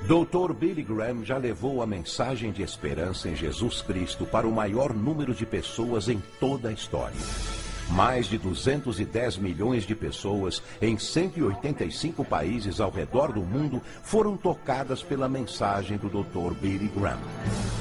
Dr. Billy Graham já levou a mensagem de esperança em Jesus Cristo para o maior número de pessoas em toda a história. Mais de 210 milhões de pessoas em 185 países ao redor do mundo foram tocadas pela mensagem do Dr. Billy Graham.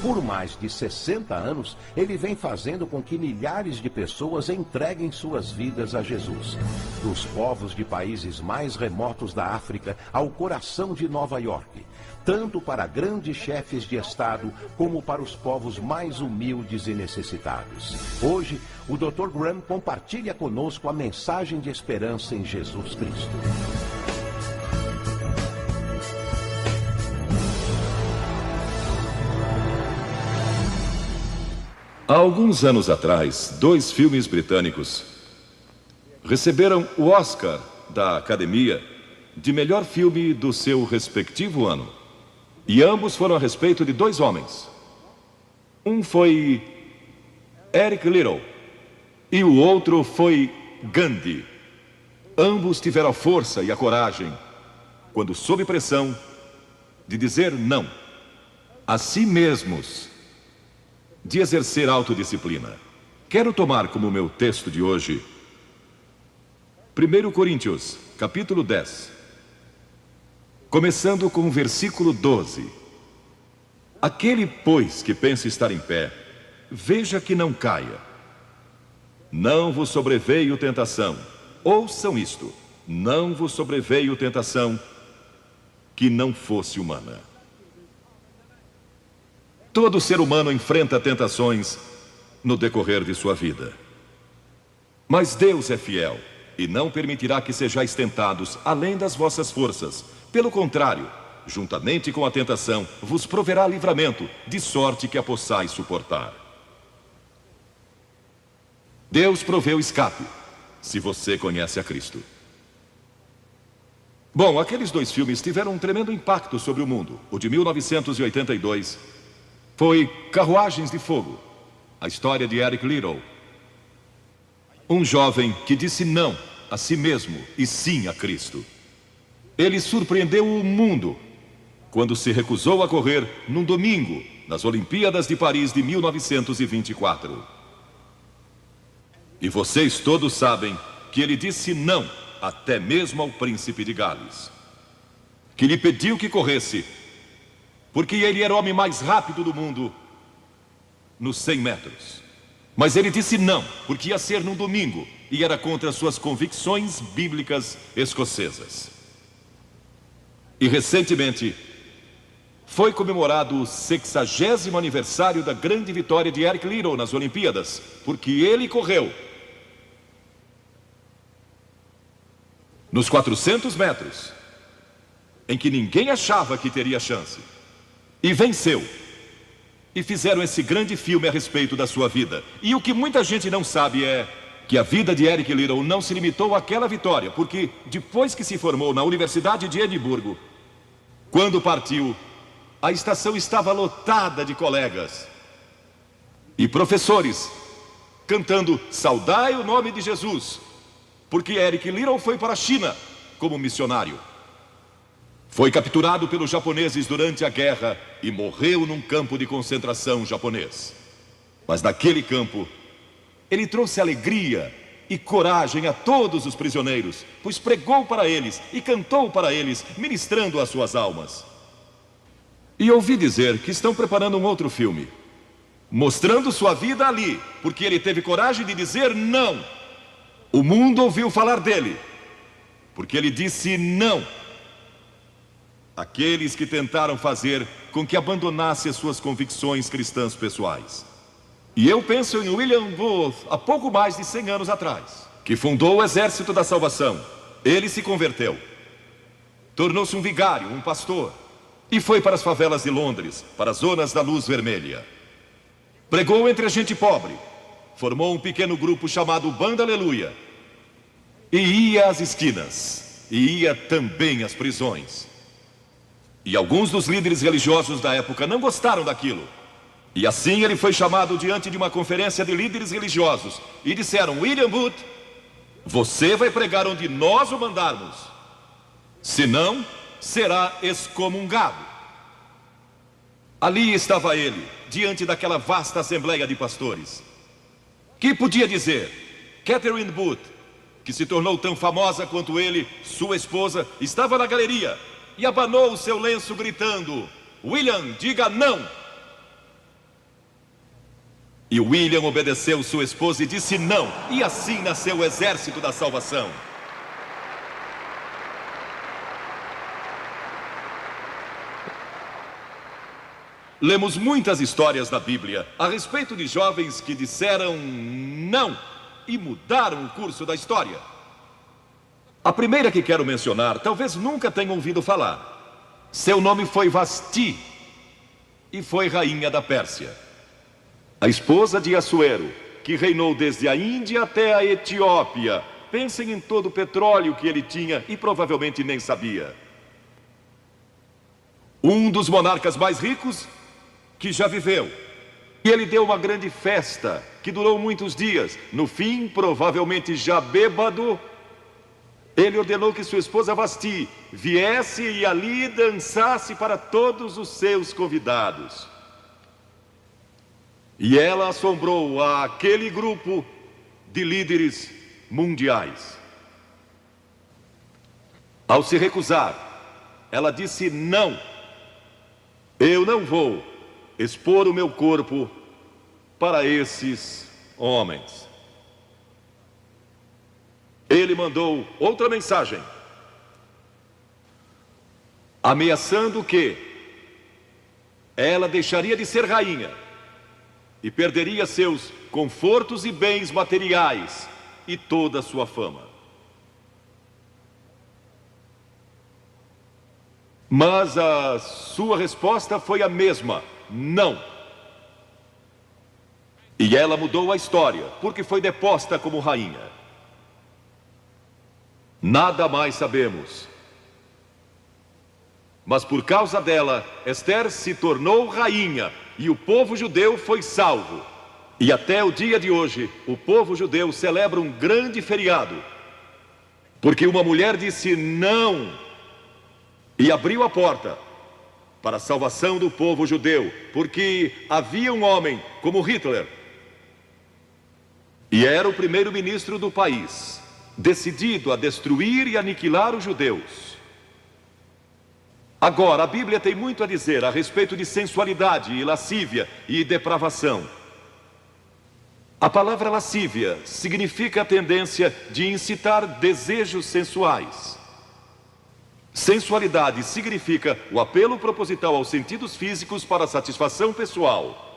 Por mais de 60 anos, ele vem fazendo com que milhares de pessoas entreguem suas vidas a Jesus. Dos povos de países mais remotos da África ao coração de Nova York, tanto para grandes chefes de Estado como para os povos mais humildes e necessitados. Hoje, o Dr. Graham compartilha conosco a mensagem de esperança em Jesus Cristo. Há alguns anos atrás, 2 filmes britânicos receberam o Oscar da Academia de melhor filme do seu respectivo ano. E ambos foram a respeito de 2 homens. Um foi Eric Liddell e o outro foi Gandhi. Ambos tiveram a força e a coragem, quando sob pressão, de dizer não a si mesmos, de exercer autodisciplina. Quero tomar como meu texto de hoje 1 Coríntios, capítulo 10. Começando com o versículo 12. Aquele, pois, que pensa estar em pé, veja que não caia. Não vos sobreveio tentação. Ouçam isto. Não vos sobreveio tentação que não fosse humana. Todo ser humano enfrenta tentações no decorrer de sua vida. Mas Deus é fiel e não permitirá que sejais tentados além das vossas forças. Pelo contrário, juntamente com a tentação, vos proverá livramento, de sorte que a possais suportar. Deus proveu escape, se você conhece a Cristo. Bom, aqueles 2 filmes tiveram um tremendo impacto sobre o mundo. O de 1982 foi Carruagens de Fogo, a história de Eric Liddell. Um jovem que disse não a si mesmo e sim a Cristo. Ele surpreendeu o mundo quando se recusou a correr num domingo nas Olimpíadas de Paris de 1924. E vocês todos sabem que ele disse não até mesmo ao príncipe de Gales, que lhe pediu que corresse, porque ele era o homem mais rápido do mundo nos 100 metros. Mas ele disse não, porque ia ser num domingo e era contra suas convicções bíblicas escocesas. E recentemente foi comemorado o 60º aniversário da grande vitória de Eric Liddell nas Olimpíadas, porque ele correu nos 400 metros, em que ninguém achava que teria chance, e venceu. E fizeram esse grande filme a respeito da sua vida. E o que muita gente não sabe é que a vida de Eric Liddell não se limitou àquela vitória, porque depois que se formou na Universidade de Edimburgo, quando partiu, a estação estava lotada de colegas e professores cantando "Saudai o nome de Jesus", porque Eric Liddell foi para a China como missionário. Foi capturado pelos japoneses durante a guerra e morreu num campo de concentração japonês. Mas naquele campo, ele trouxe alegria e coragem a todos os prisioneiros, pois pregou para eles e cantou para eles, ministrando as suas almas. E ouvi dizer que estão preparando um outro filme, mostrando sua vida ali, porque ele teve coragem de dizer não. O mundo ouviu falar dele, porque ele disse não àqueles que tentaram fazer com que abandonasse as suas convicções cristãs pessoais. E eu penso em William Booth, há pouco mais de 100 anos atrás, que fundou o Exército da Salvação. Ele se converteu, tornou-se um vigário, um pastor, e foi para as favelas de Londres, para as zonas da luz vermelha. Pregou entre a gente pobre, formou um pequeno grupo chamado Banda Aleluia, e ia às esquinas, e ia também às prisões. E alguns dos líderes religiosos da época não gostaram daquilo. E assim ele foi chamado diante de uma conferência de líderes religiosos e disseram: William Booth, você vai pregar onde nós o mandarmos, senão será excomungado. Ali estava ele, diante daquela vasta assembleia de pastores. Que podia dizer? Catherine Booth, que se tornou tão famosa quanto ele, sua esposa, estava na galeria e abanou o seu lenço gritando: William, diga não! E William obedeceu sua esposa e disse não, e assim nasceu o exército da salvação. Lemos muitas histórias na Bíblia a respeito de jovens que disseram não e mudaram o curso da história. A primeira que quero mencionar, talvez nunca tenham ouvido falar. Seu nome foi Vasti e foi rainha da Pérsia. A esposa de Assuero, que reinou desde a Índia até a Etiópia. Pensem em todo o petróleo que ele tinha e provavelmente nem sabia. Um dos monarcas mais ricos que já viveu. E ele deu uma grande festa, que durou muitos dias. No fim, provavelmente já bêbado, ele ordenou que sua esposa Vasti viesse e ali dançasse para todos os seus convidados. E ela assombrou aquele grupo de líderes mundiais. Ao se recusar, ela disse não. Eu não vou expor o meu corpo para esses homens. Ele mandou outra mensagem, ameaçando que ela deixaria de ser rainha e perderia seus confortos e bens materiais e toda a sua fama. Mas a sua resposta foi a mesma: não. E ela mudou a história, porque foi deposta como rainha. Nada mais sabemos. Mas por causa dela, Esther se tornou rainha e o povo judeu foi salvo. E até o dia de hoje, o povo judeu celebra um grande feriado, porque uma mulher disse não e abriu a porta para a salvação do povo judeu, porque havia um homem como Hitler, e era o primeiro-ministro do país, decidido a destruir e aniquilar os judeus. Agora, a Bíblia tem muito a dizer a respeito de sensualidade e lascívia e depravação. A palavra lascívia significa a tendência de incitar desejos sensuais. Sensualidade significa o apelo proposital aos sentidos físicos para satisfação pessoal.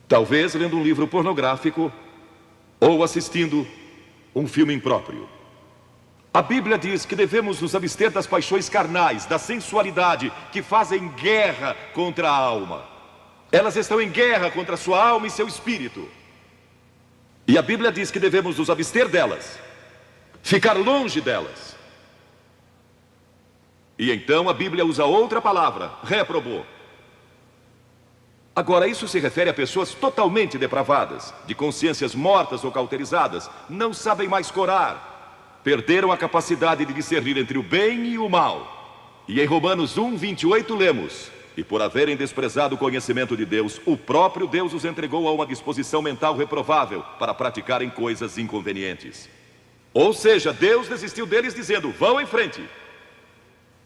Talvez lendo um livro pornográfico ou assistindo um filme impróprio. A Bíblia diz que devemos nos abster das paixões carnais, da sensualidade, que fazem guerra contra a alma. Elas estão em guerra contra a sua alma e seu espírito. E a Bíblia diz que devemos nos abster delas, ficar longe delas. E então a Bíblia usa outra palavra, réprobo. Agora, isso se refere a pessoas totalmente depravadas, de consciências mortas ou cauterizadas, não sabem mais corar, perderam a capacidade de discernir entre o bem e o mal. E em Romanos 1:28 lemos: e por haverem desprezado o conhecimento de Deus, o próprio Deus os entregou a uma disposição mental reprovável para praticarem coisas inconvenientes. Ou seja, Deus desistiu deles dizendo: vão em frente.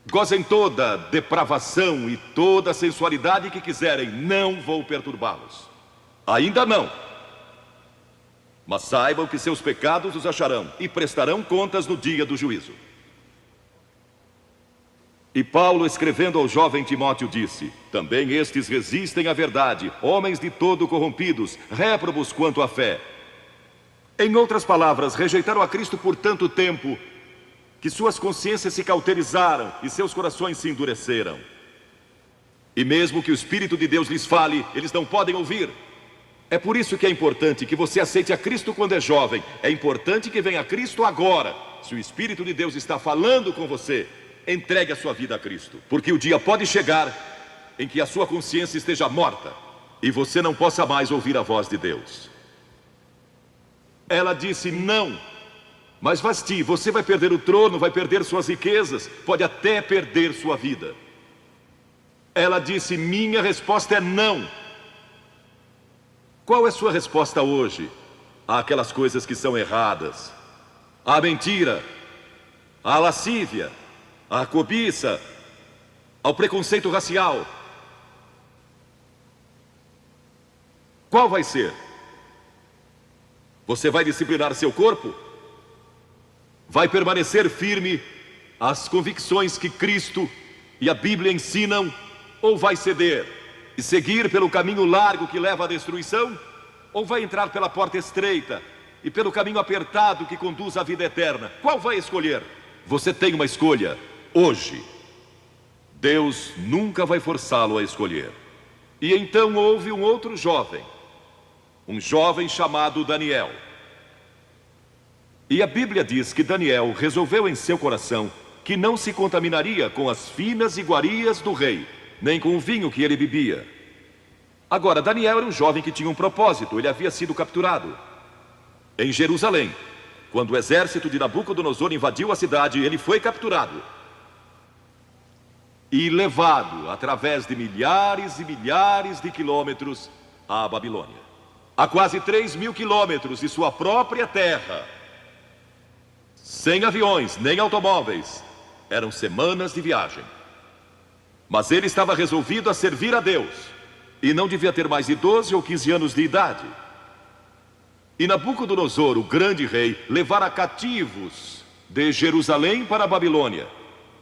Gozem toda depravação e toda sensualidade que quiserem, não vou perturbá-los. Ainda não. Mas saibam que seus pecados os acharão e prestarão contas no dia do juízo. E Paulo, escrevendo ao jovem Timóteo, disse: também estes resistem à verdade, homens de todo corrompidos, réprobos quanto à fé. Em outras palavras, rejeitaram a Cristo por tanto tempo que suas consciências se cauterizaram e seus corações se endureceram. E mesmo que o Espírito de Deus lhes fale, eles não podem ouvir. É por isso que é importante que você aceite a Cristo quando é jovem. É importante que venha a Cristo agora. Se o Espírito de Deus está falando com você, entregue a sua vida a Cristo, porque o dia pode chegar em que a sua consciência esteja morta e você não possa mais ouvir a voz de Deus. Ela disse não. Mas Vasti, você vai perder o trono, vai perder suas riquezas, pode até perder sua vida. Ela disse: minha resposta é não. Qual é sua resposta hoje àquelas coisas que são erradas? À mentira, à lascívia, à cobiça, ao preconceito racial? Qual vai ser? Você vai disciplinar seu corpo? Vai permanecer firme às convicções que Cristo e a Bíblia ensinam? Ou vai ceder e seguir pelo caminho largo que leva à destruição? Ou vai entrar pela porta estreita e pelo caminho apertado que conduz à vida eterna? Qual vai escolher? Você tem uma escolha hoje. Deus nunca vai forçá-lo a escolher. E então houve um outro jovem, um jovem chamado Daniel. E a Bíblia diz que Daniel resolveu em seu coração que não se contaminaria com as finas iguarias do rei, nem com o vinho que ele bebia. Agora, Daniel era um jovem que tinha um propósito. Ele havia sido capturado em Jerusalém. Quando o exército de Nabucodonosor invadiu a cidade, ele foi capturado e levado através de milhares e milhares de quilômetros à Babilônia. A quase 3.000 quilômetros de sua própria terra, sem aviões nem automóveis. Eram semanas de viagem. Mas ele estava resolvido a servir a Deus, e não devia ter mais de 12 ou 15 anos de idade. E Nabucodonosor, o grande rei, levara cativos de Jerusalém para a Babilônia,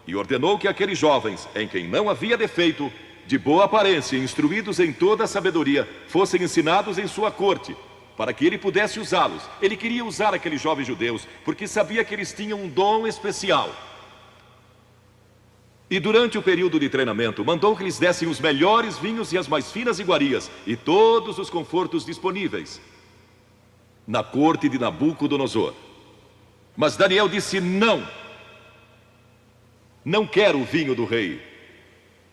e ordenou que aqueles jovens, em quem não havia defeito, de boa aparência, instruídos em toda a sabedoria, fossem ensinados em sua corte, para que ele pudesse usá-los. Ele queria usar aqueles jovens judeus, porque sabia que eles tinham um dom especial. E durante o período de treinamento, mandou que lhes dessem os melhores vinhos e as mais finas iguarias, e todos os confortos disponíveis na corte de Nabucodonosor. Mas Daniel disse: não, não quero o vinho do rei,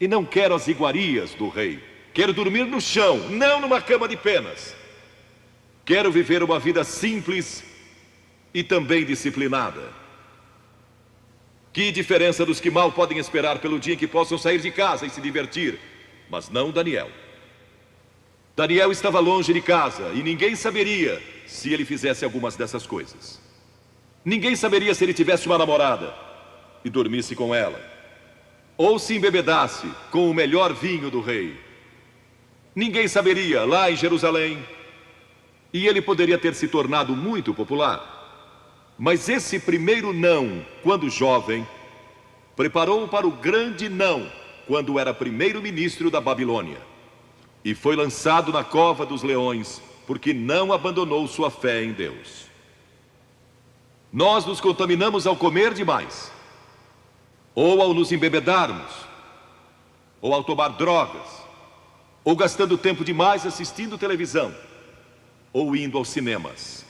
e não quero as iguarias do rei. Quero dormir no chão, não numa cama de penas. Quero viver uma vida simples e também disciplinada. Que diferença dos que mal podem esperar pelo dia em que possam sair de casa e se divertir. Mas não Daniel. Daniel estava longe de casa e ninguém saberia se ele fizesse algumas dessas coisas. Ninguém saberia se ele tivesse uma namorada e dormisse com ela, ou se embebedasse com o melhor vinho do rei. Ninguém saberia lá em Jerusalém, e ele poderia ter se tornado muito popular. Mas esse primeiro não, quando jovem, preparou-o para o grande não, quando era primeiro-ministro da Babilônia, e foi lançado na cova dos leões, porque não abandonou sua fé em Deus. Nós nos contaminamos ao comer demais, ou ao nos embebedarmos, ou ao tomar drogas, ou gastando tempo demais assistindo televisão, ou indo aos cinemas.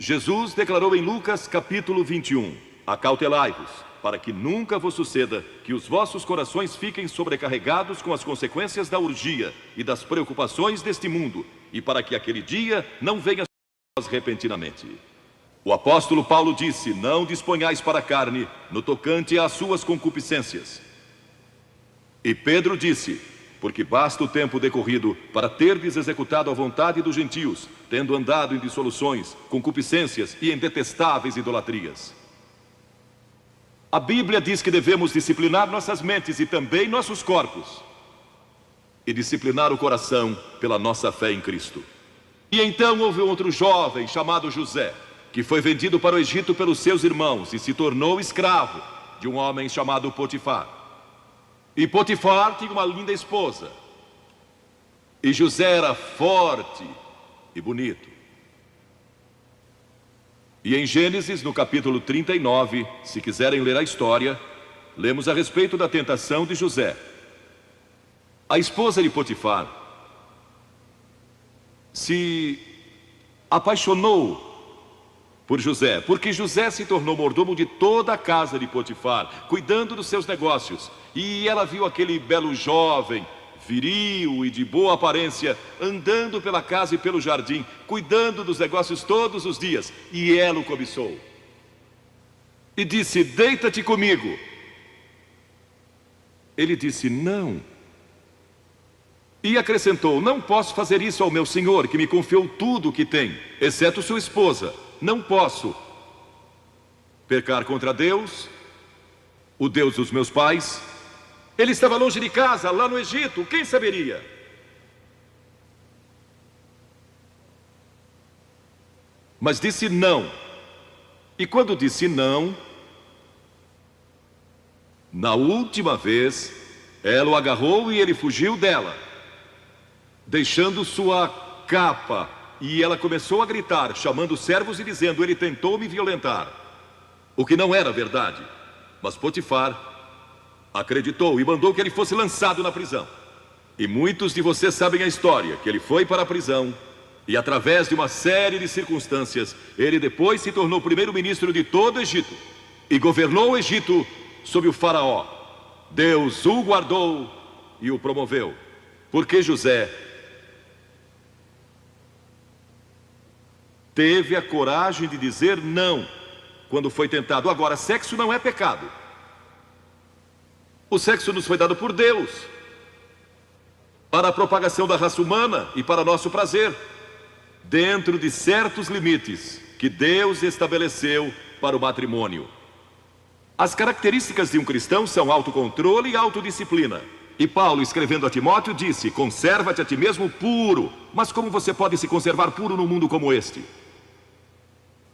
Jesus declarou em Lucas capítulo 21: acautelai-vos, para que nunca vos suceda que os vossos corações fiquem sobrecarregados com as consequências da orgia e das preocupações deste mundo, e para que aquele dia não venha sobre vós repentinamente. O apóstolo Paulo disse: não disponhais para a carne no tocante às suas concupiscências. E Pedro disse: porque basta o tempo decorrido para terdes executado a vontade dos gentios, tendo andado em dissoluções, concupiscências e em detestáveis idolatrias. A Bíblia diz que devemos disciplinar nossas mentes e também nossos corpos, e disciplinar o coração pela nossa fé em Cristo. E então houve outro jovem chamado José, que foi vendido para o Egito pelos seus irmãos e se tornou escravo de um homem chamado Potifar. E Potifar tinha uma linda esposa, e José era forte e bonito. E em Gênesis, no capítulo 39, se quiserem ler a história, lemos a respeito da tentação de José. A esposa de Potifar se apaixonou por José, porque José se tornou mordomo de toda a casa de Potifar, cuidando dos seus negócios. E ela viu aquele belo jovem, viril e de boa aparência, andando pela casa e pelo jardim, cuidando dos negócios todos os dias, e ela o cobiçou. E disse: deita-te comigo. Ele disse: não. E acrescentou: não posso fazer isso ao meu senhor, que me confiou tudo o que tem, exceto sua esposa. Não posso pecar contra Deus, o Deus dos meus pais. Ele estava longe de casa, lá no Egito, quem saberia? Mas disse não. E quando disse não, na última vez, ela o agarrou e ele fugiu dela, deixando sua capa. E ela começou a gritar, chamando os servos e dizendo: ele tentou me violentar. O que não era verdade. Mas Potifar acreditou e mandou que ele fosse lançado na prisão. E muitos de vocês sabem a história, que ele foi para a prisão e, através de uma série de circunstâncias, ele depois se tornou primeiro-ministro de todo o Egito e governou o Egito sob o faraó. Deus o guardou e o promoveu, porque José teve a coragem de dizer não quando foi tentado. Agora, sexo não é pecado. O sexo nos foi dado por Deus para a propagação da raça humana e para nosso prazer, dentro de certos limites que Deus estabeleceu para o matrimônio. As características de um cristão são autocontrole e autodisciplina. E Paulo, escrevendo a Timóteo, disse: conserva-te a ti mesmo puro. Mas como você pode se conservar puro num mundo como este?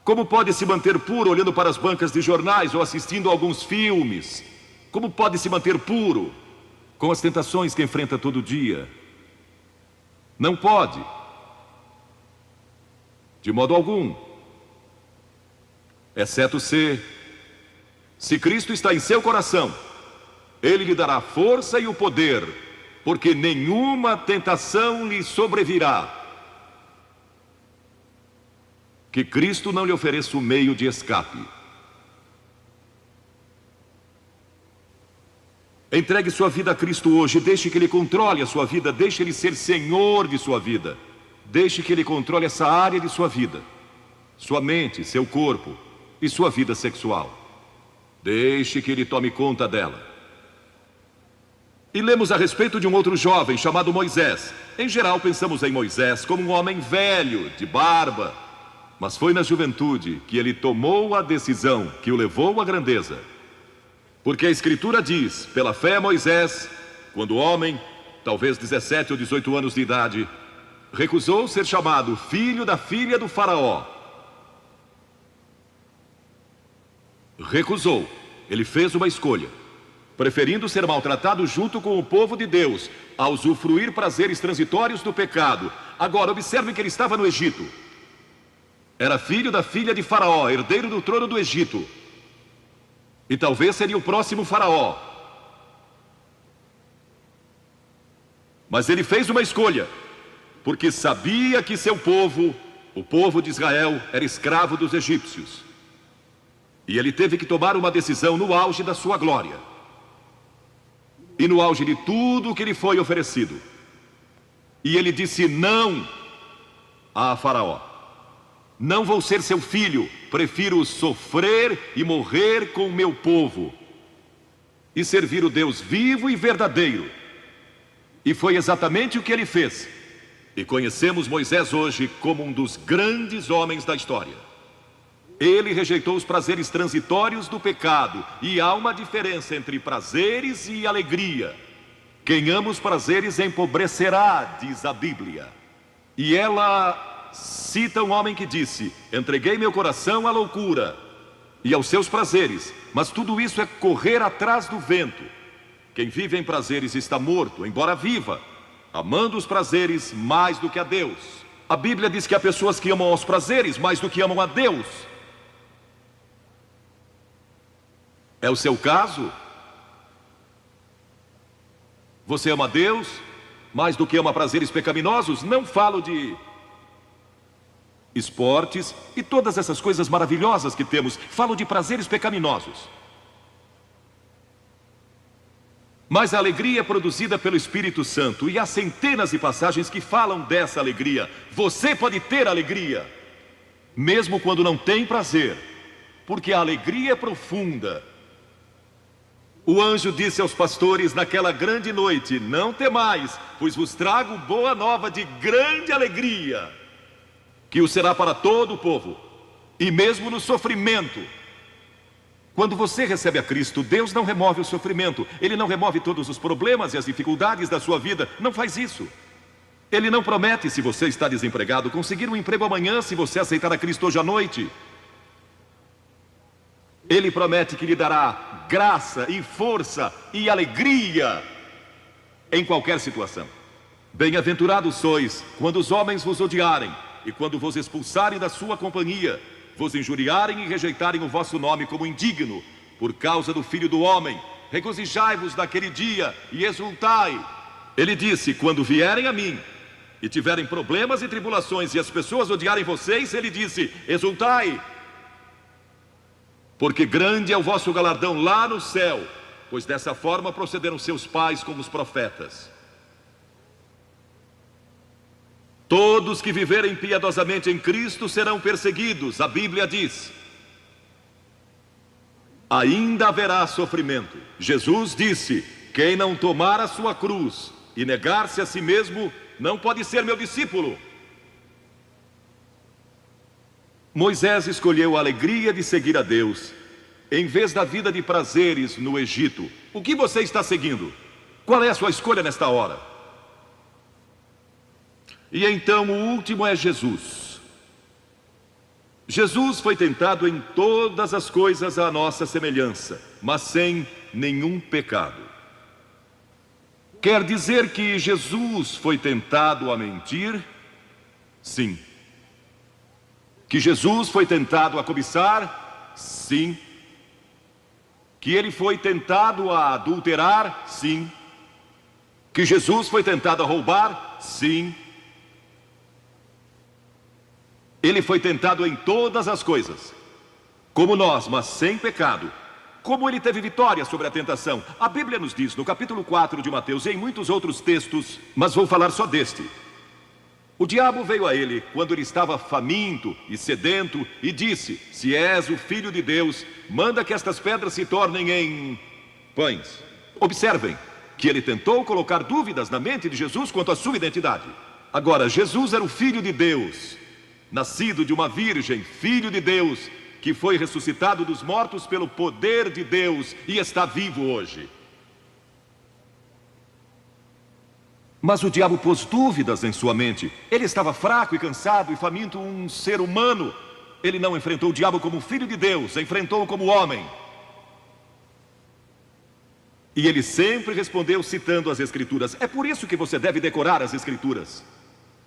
Como pode se manter puro olhando para as bancas de jornais ou assistindo a alguns filmes? Como pode se manter puro com as tentações que enfrenta todo dia? Não pode, de modo algum, exceto se Cristo está em seu coração. Ele lhe dará força e o poder, porque nenhuma tentação lhe sobrevirá que Cristo não lhe ofereça o meio de escape. Entregue sua vida a Cristo hoje, deixe que Ele controle a sua vida, deixe Ele ser Senhor de sua vida, deixe que Ele controle essa área de sua vida, sua mente, seu corpo e sua vida sexual. Deixe que Ele tome conta dela. E lemos a respeito de um outro jovem chamado Moisés. Em geral pensamos em Moisés como um homem velho, de barba, mas foi na juventude que ele tomou a decisão que o levou à grandeza. Porque a Escritura diz: pela fé Moisés, quando homem, talvez 17 ou 18 anos de idade, recusou ser chamado filho da filha do faraó. Recusou. Ele fez uma escolha, preferindo ser maltratado junto com o povo de Deus, a usufruir prazeres transitórios do pecado. Agora, observe que ele estava no Egito. Era filho da filha de Faraó, herdeiro do trono do Egito. E talvez seria o próximo faraó. Mas ele fez uma escolha, porque sabia que seu povo, o povo de Israel, era escravo dos egípcios. E ele teve que tomar uma decisão no auge da sua glória. E no auge de tudo que lhe foi oferecido. E ele disse não a Faraó. Não vou ser seu filho, prefiro sofrer e morrer com o meu povo e servir o Deus vivo e verdadeiro. E foi exatamente o que ele fez. E conhecemos Moisés hoje como um dos grandes homens da história. Ele rejeitou os prazeres transitórios do pecado. E há uma diferença entre prazeres e alegria. Quem ama os prazeres empobrecerá, diz a Bíblia. E ela cita um homem que disse: entreguei meu coração à loucura e aos seus prazeres, mas tudo isso é correr atrás do vento. Quem vive em prazeres está morto, embora viva, amando os prazeres mais do que a Deus. A Bíblia diz que há pessoas que amam aos prazeres mais do que amam a Deus. É o seu caso? Você ama a Deus mais do que ama prazeres pecaminosos? Não falo de esportes e todas essas coisas maravilhosas que temos. Falo de prazeres pecaminosos. Mas a alegria é produzida pelo Espírito Santo. E há centenas de passagens que falam dessa alegria. Você pode ter alegria, mesmo quando não tem prazer. Porque a alegria é profunda. O anjo disse aos pastores naquela grande noite: não temais, pois vos trago boa nova de grande alegria, que o será para todo o povo. E mesmo no sofrimento, quando você recebe a Cristo, Deus não remove o sofrimento. Ele não remove todos os problemas e as dificuldades da sua vida. Não faz isso. Ele não promete, se você está desempregado, conseguir um emprego amanhã se você aceitar a Cristo hoje à noite. Ele promete que lhe dará graça e força e alegria em qualquer situação. Bem-aventurados sois quando os homens vos odiarem e quando vos expulsarem da sua companhia, vos injuriarem e rejeitarem o vosso nome como indigno, por causa do Filho do Homem. Regozijai-vos naquele dia e exultai. Ele disse: quando vierem a mim e tiverem problemas e tribulações e as pessoas odiarem vocês, ele disse: exultai, porque grande é o vosso galardão lá no céu, pois dessa forma procederam seus pais com os profetas. Todos que viverem piedosamente em Cristo serão perseguidos, a Bíblia diz. Ainda haverá sofrimento. Jesus disse: quem não tomar a sua cruz e negar-se a si mesmo, não pode ser meu discípulo. Moisés escolheu a alegria de seguir a Deus, em vez da vida de prazeres no Egito. O que você está seguindo? Qual é a sua escolha nesta hora? E então o último é Jesus. Jesus foi tentado em todas as coisas à nossa semelhança, mas sem nenhum pecado. Quer dizer que Jesus foi tentado a mentir? Sim. Que Jesus foi tentado a cobiçar? Sim. Que ele foi tentado a adulterar? Sim. Que Jesus foi tentado a roubar? Sim. Ele foi tentado em todas as coisas, como nós, mas sem pecado. Como ele teve vitória sobre a tentação? A Bíblia nos diz no capítulo 4 de Mateus e em muitos outros textos, mas vou falar só deste. O diabo veio a ele quando ele estava faminto e sedento e disse: se és o Filho de Deus, manda que estas pedras se tornem em pães. Observem que ele tentou colocar dúvidas na mente de Jesus quanto à sua identidade. Agora, Jesus era o Filho de Deus, nascido de uma virgem, Filho de Deus, que foi ressuscitado dos mortos pelo poder de Deus e está vivo hoje. Mas o diabo pôs dúvidas em sua mente. Ele estava fraco e cansado e faminto, um ser humano. Ele não enfrentou o diabo como filho de Deus, enfrentou-o como homem. E ele sempre respondeu citando as Escrituras. É por isso que você deve decorar as Escrituras.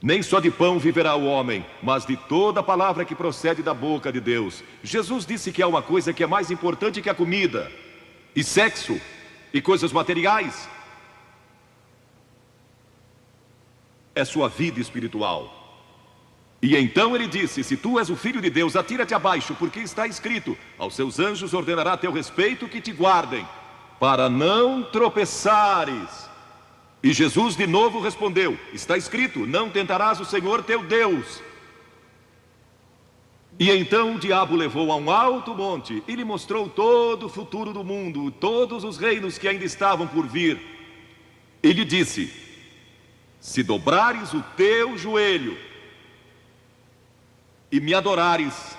Nem só de pão viverá o homem, mas de toda palavra que procede da boca de Deus. Jesus disse que há uma coisa que é mais importante que a comida, e sexo, e coisas materiais. É sua vida espiritual. E então ele disse: se tu és o Filho de Deus, atira-te abaixo, porque está escrito: aos seus anjos ordenará a teu respeito que te guardem, para não tropeçares. E Jesus de novo respondeu: está escrito: não tentarás o Senhor teu Deus. E então o diabo levou a um alto monte e lhe mostrou todo o futuro do mundo, todos os reinos que ainda estavam por vir. E lhe disse: se dobrares o teu joelho e me adorares,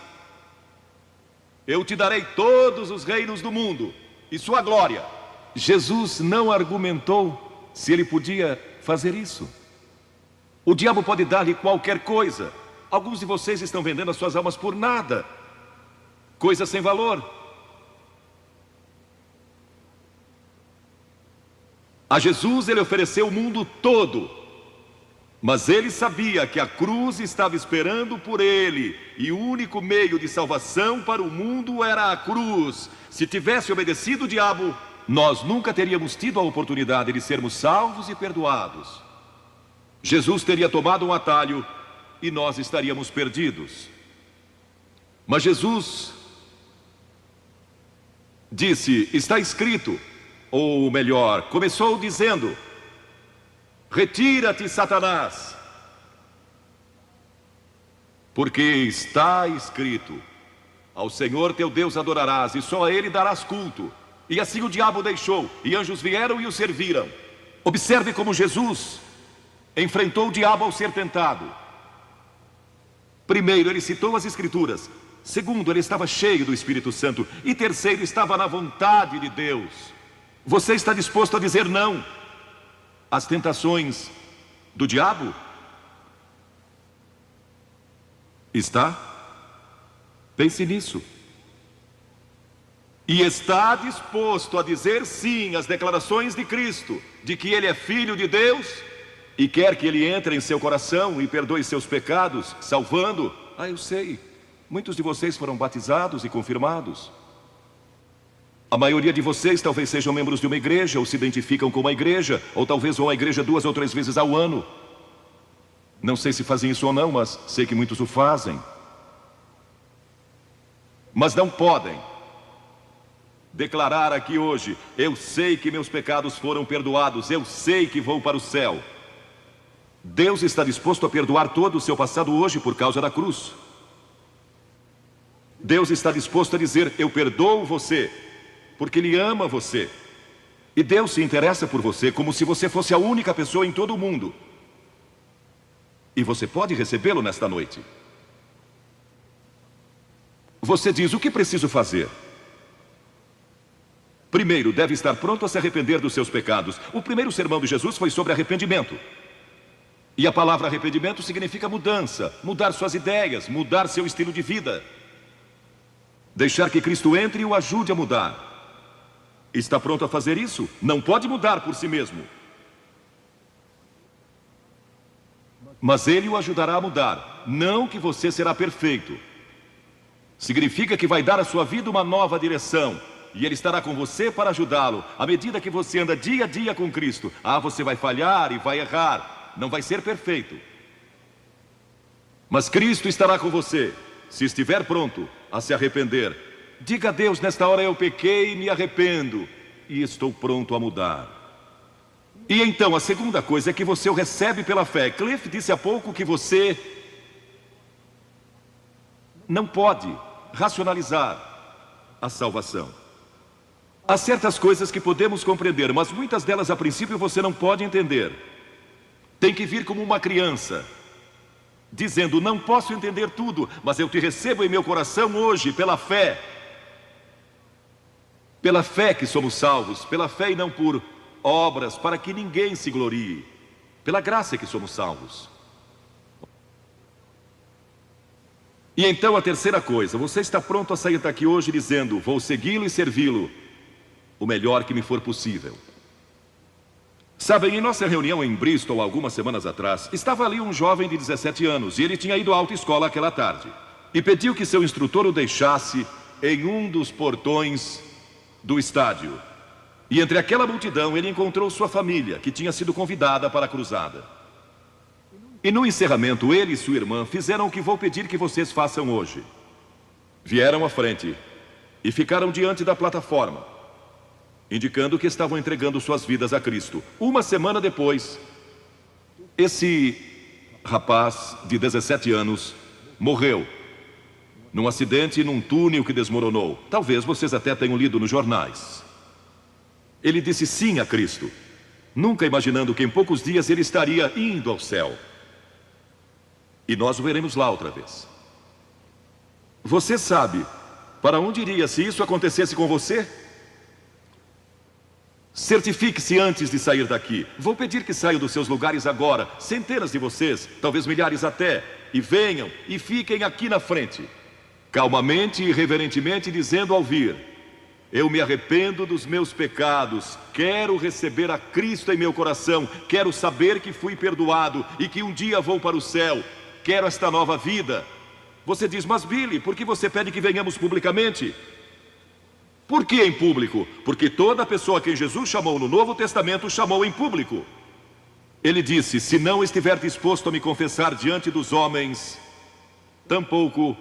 eu te darei todos os reinos do mundo e sua glória. Jesus não argumentou se ele podia fazer isso. O diabo pode dar-lhe qualquer coisa. Alguns de vocês estão vendendo as suas almas por nada, coisa sem valor. A Jesus ele ofereceu o mundo todo, mas ele sabia que a cruz estava esperando por ele, e o único meio de salvação para o mundo era a cruz. Se tivesse obedecido o diabo, nós nunca teríamos tido a oportunidade de sermos salvos e perdoados. Jesus teria tomado um atalho e nós estaríamos perdidos. Mas Jesus disse: está escrito, ou melhor, começou dizendo: retira-te, Satanás, porque está escrito: ao Senhor teu Deus adorarás e só a Ele darás culto. E assim o diabo deixou, e anjos vieram e o serviram. Observe como Jesus enfrentou o diabo ao ser tentado. Primeiro, ele citou as Escrituras. Segundo, ele estava cheio do Espírito Santo. E terceiro, estava na vontade de Deus. Você está disposto a dizer não às tentações do diabo? Está? Pense nisso. E está disposto a dizer sim às declarações de Cristo, de que Ele é Filho de Deus, e quer que Ele entre em seu coração e perdoe seus pecados, salvando? Eu sei, muitos de vocês foram batizados e confirmados. A maioria de vocês talvez sejam membros de uma igreja, ou se identificam com uma igreja, ou talvez vão à igreja 2 ou 3 vezes ao ano. Não sei se fazem isso ou não, mas sei que muitos o fazem. Mas não podem declarar aqui hoje: eu sei que meus pecados foram perdoados, eu sei que vou para o céu. Deus está disposto a perdoar todo o seu passado hoje por causa da cruz. Deus está disposto a dizer: eu perdoo você, porque Ele ama você. E Deus se interessa por você como se você fosse a única pessoa em todo o mundo. E você pode recebê-lo nesta noite. Você diz: o que preciso fazer? Primeiro, deve estar pronto a se arrepender dos seus pecados. O primeiro sermão de Jesus foi sobre arrependimento. E a palavra arrependimento significa mudança, mudar suas ideias, mudar seu estilo de vida. Deixar que Cristo entre e o ajude a mudar. Está pronto a fazer isso? Não pode mudar por si mesmo. Mas Ele o ajudará a mudar. Não que você será perfeito. Significa que vai dar à sua vida uma nova direção. E Ele estará com você para ajudá-lo. À medida que você anda dia a dia com Cristo, você vai falhar e vai errar. Não vai ser perfeito. Mas Cristo estará com você, se estiver pronto a se arrepender. Diga a Deus: nesta hora eu pequei e me arrependo, e estou pronto a mudar. E então a segunda coisa é que você o recebe pela fé. Cliff disse há pouco que você não pode racionalizar a salvação. Há certas coisas que podemos compreender, mas muitas delas a princípio você não pode entender. Tem que vir como uma criança, dizendo: não posso entender tudo, mas eu te recebo em meu coração hoje pela fé. Pela fé que somos salvos, pela fé e não por obras, para que ninguém se glorie. Pela graça que somos salvos. E então a terceira coisa: você está pronto a sair daqui hoje dizendo: vou segui-lo e servi-lo o melhor que me for possível. Sabem, em nossa reunião em Bristol, algumas semanas atrás, estava ali um jovem de 17 anos, e ele tinha ido à autoescola aquela tarde, e pediu que seu instrutor o deixasse em um dos portões do estádio. E entre aquela multidão ele encontrou sua família, que tinha sido convidada para a cruzada. E no encerramento, ele e sua irmã fizeram o que vou pedir que vocês façam hoje. Vieram à frente e ficaram diante da plataforma, indicando que estavam entregando suas vidas a Cristo. Uma semana depois, esse rapaz de 17 anos morreu num acidente num túnel que desmoronou. Talvez vocês até tenham lido nos jornais. Ele disse sim a Cristo, nunca imaginando que em poucos dias ele estaria indo ao céu. E nós o veremos lá outra vez. Você sabe para onde iria se isso acontecesse com você? Certifique-se antes de sair daqui. Vou pedir que saiam dos seus lugares agora, centenas de vocês, talvez milhares até, e venham e fiquem aqui na frente, calmamente e reverentemente, dizendo ao vir: eu me arrependo dos meus pecados, quero receber a Cristo em meu coração, quero saber que fui perdoado e que um dia vou para o céu, quero esta nova vida. Você diz: mas Billy, por que você pede que venhamos publicamente? Por que em público? Porque toda pessoa a quem Jesus chamou no Novo Testamento chamou em público. Ele disse: se não estiver disposto a me confessar diante dos homens, tampouco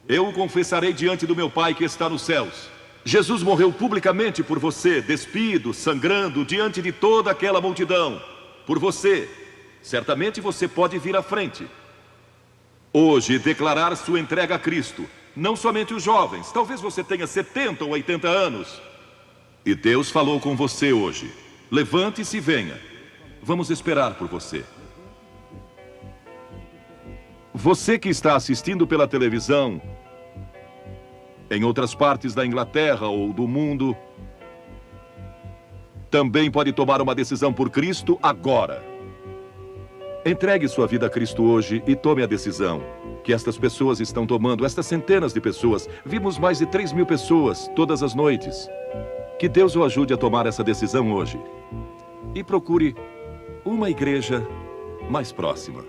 eu o confessarei diante do meu Pai que está nos céus. Jesus morreu publicamente por você, despido, sangrando, diante de toda aquela multidão. Por você. Certamente você pode vir à frente hoje declarar sua entrega a Cristo. Não somente os jovens, talvez você tenha 70 ou 80 anos. E Deus falou com você hoje. Levante-se e venha. Vamos esperar por você. Você que está assistindo pela televisão, em outras partes da Inglaterra ou do mundo, também pode tomar uma decisão por Cristo agora. Entregue sua vida a Cristo hoje e tome a decisão que estas pessoas estão tomando, estas centenas de pessoas. Vimos mais de 3.000 pessoas todas as noites. Que Deus o ajude a tomar essa decisão hoje. E procure uma igreja mais próxima.